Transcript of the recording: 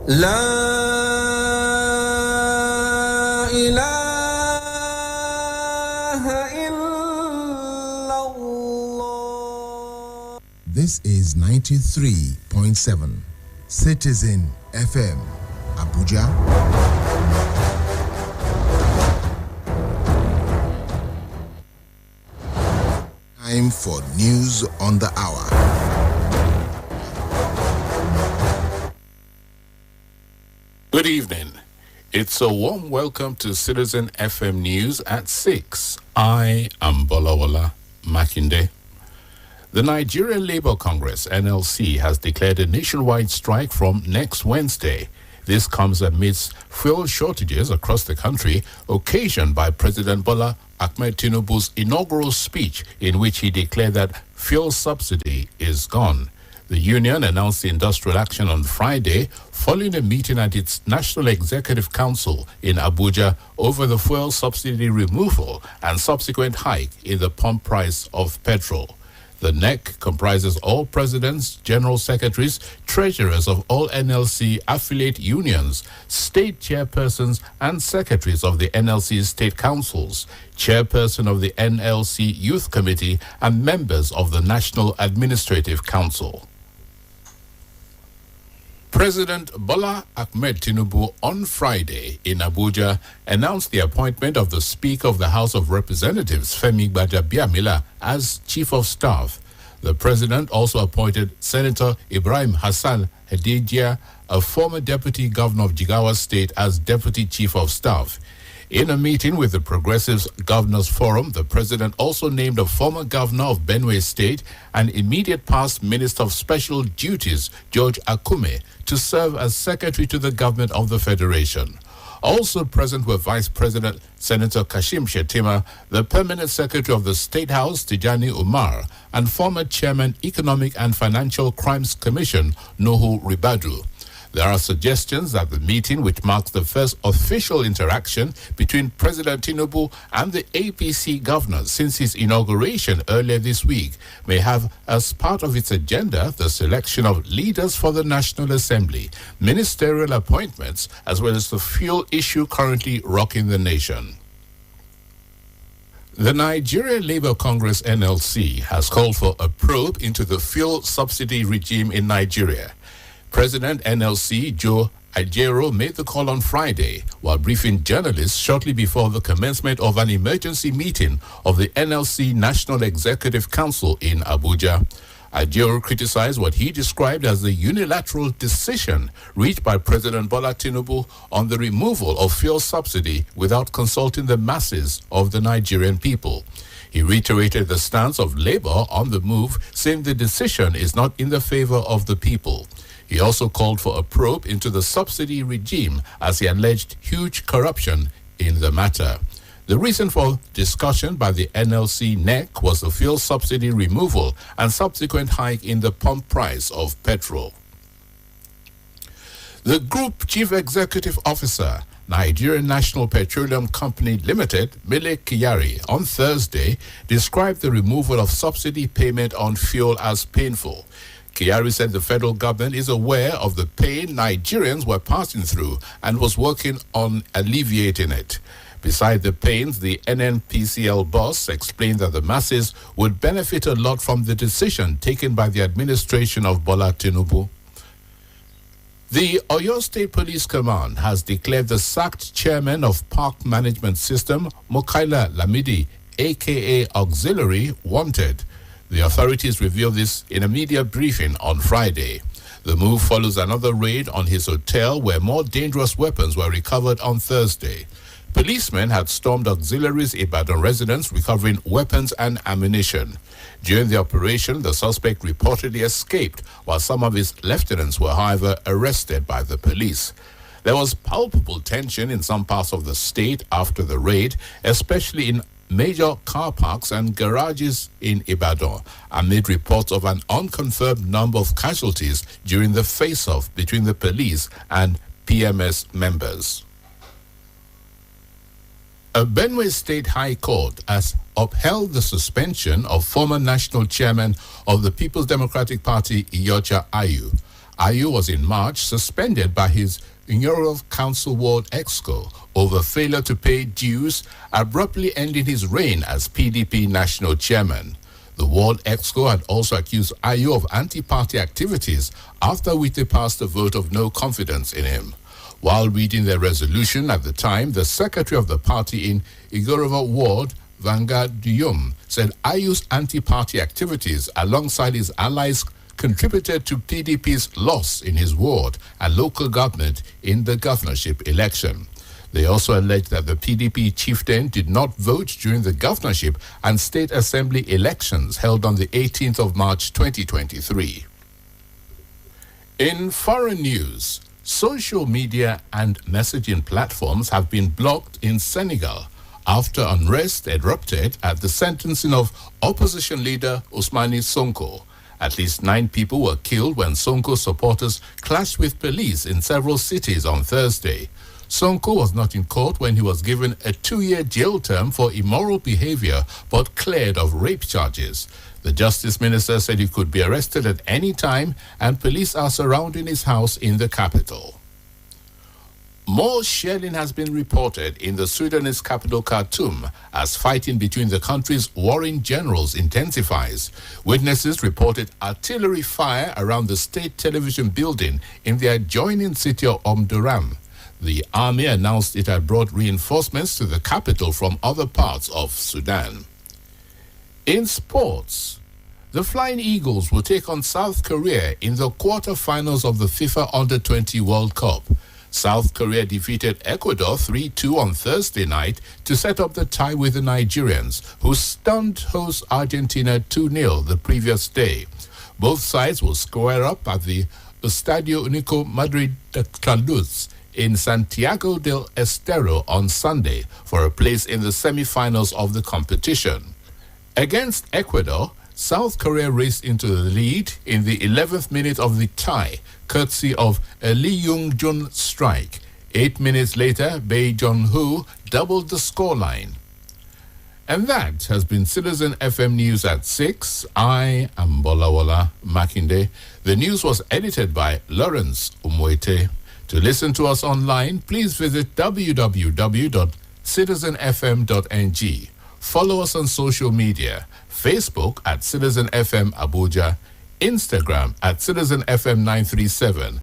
لا إله إلا الله. This is 93.7 Citizen FM, Abuja. Time for news on the hour. Good evening. It's a warm welcome to Citizen FM News at 6. I am Bolawala Makinde. The Nigerian Labour Congress, NLC, has declared a nationwide strike from next Wednesday. This comes amidst fuel shortages across the country, occasioned by President Bola Ahmed Tinubu's inaugural speech, in which he declared that fuel subsidy is gone. The union announced the industrial action on Friday following a meeting at its National Executive Council in Abuja over the fuel subsidy removal and subsequent hike in the pump price of petrol. The NEC comprises all presidents, general secretaries, treasurers of all NLC affiliate unions, state chairpersons and secretaries of the NLC state councils, chairperson of the NLC Youth Committee and members of the National Administrative Council. President Bola Ahmed Tinubu on Friday in Abuja announced the appointment of the Speaker of the House of Representatives, Femi Gbajabiamila, as Chief of Staff. The President also appointed Senator Ibrahim Hassan Hedejia, a former Deputy Governor of Jigawa State, as Deputy Chief of Staff. In a meeting with the Progressives Governors Forum, the President also named a former Governor of Benue State and immediate past Minister of Special Duties, George Akume, to serve as Secretary to the Government of the Federation. Also present were Vice President Senator Kashim Shettima, the Permanent Secretary of the State House, Tijani Umar, and former Chairman Economic and Financial Crimes Commission, Nuhu Ribadu. There are suggestions that the meeting, which marks the first official interaction between President Tinubu and the APC governors since his inauguration earlier this week, may have as part of its agenda the selection of leaders for the National Assembly, ministerial appointments, as well as the fuel issue currently rocking the nation. The Nigerian Labour Congress, NLC, has called for a probe into the fuel subsidy regime in Nigeria. President NLC Joe Ajero made the call on Friday while briefing journalists shortly before the commencement of an emergency meeting of the NLC National Executive Council in Abuja. Ajero criticized what he described as the unilateral decision reached by President Bola Tinubu on the removal of fuel subsidy without consulting the masses of the Nigerian people. He reiterated the stance of Labour on the move, saying the decision is not in the favor of the people. He also called for a probe into the subsidy regime as he alleged huge corruption in the matter. The reason for discussion by the NLC NEC was the fuel subsidy removal and subsequent hike in the pump price of petrol. The Group Chief Executive Officer, Nigerian National Petroleum Company Limited, Mele Kyari, on Thursday described the removal of subsidy payment on fuel as painful. Kyari said the federal government is aware of the pain Nigerians were passing through and was working on alleviating it. Beside the pains, the NNPCL boss explained that the masses would benefit a lot from the decision taken by the administration of Bola Tinubu. The Oyo State Police Command has declared the sacked chairman of Park Management System, Mukaila Lamidi, a.k.a. Auxiliary, wanted. The authorities revealed this in a media briefing on Friday. The move follows another raid on his hotel where more dangerous weapons were recovered on Thursday. Policemen had stormed Auxiliary's Ibadan residence, recovering weapons and ammunition. During the operation, the suspect reportedly escaped, while some of his lieutenants were, however, arrested by the police. There was palpable tension in some parts of the state after the raid, especially in major car parks and garages in Ibadan, amid reports of an unconfirmed number of casualties during the face-off between the police and PMS members. A Benue State High Court has upheld the suspension of former national chairman of the People's Democratic Party, Iyorchia Ayu. Ayu was in March suspended by his Inaugural Council Ward Exco over failure to pay dues, abruptly ending his reign as PDP national chairman. The Ward Exco had also accused Ayu of anti-party activities after Wite passed a vote of no confidence in him. While reading their resolution at the time, the secretary of the party in Igorova Ward, Vanguard Duyum, said Ayu's anti-party activities alongside his allies contributed to PDP's loss in his ward and local government in the governorship election. They also alleged that the PDP chieftain did not vote during the governorship and state assembly elections held on the 18th of March 2023. In foreign news, social media and messaging platforms have been blocked in Senegal after unrest erupted at the sentencing of opposition leader Ousmane Sonko. At least 9 people were killed when Sonko supporters clashed with police in several cities on Thursday. Sonko was not in court when he was given a 2-year jail term for immoral behavior but cleared of rape charges. The justice minister said he could be arrested at any time and police are surrounding his house in the capital. More shelling has been reported in the Sudanese capital Khartoum as fighting between the country's warring generals intensifies. Witnesses reported artillery fire around the state television building in the adjoining city of Omdurman. The army announced it had brought reinforcements to the capital from other parts of Sudan. In sports, the Flying Eagles will take on South Korea in the quarter-finals of the FIFA Under-20 World Cup. South Korea defeated Ecuador 3-2 on Thursday night to set up the tie with the Nigerians, who stunned host Argentina 2-0 the previous day. Both sides will square up at the Estadio Único Madrid de Calduz in Santiago del Estero on Sunday for a place in the semi-finals of the competition. Against Ecuador, South Korea raced into the lead in the 11th minute of the tie, courtesy of a Lee Young-jun strike. 8 minutes later, Bae Jong-hoo doubled the scoreline. And that has been Citizen FM News at 6. I am Bolawala Makinde. The news was edited by Lawrence Umwete. To listen to us online, please visit www.citizenfm.ng. Follow us on social media. Facebook at Citizen FM Abuja, Instagram at Citizen FM 937,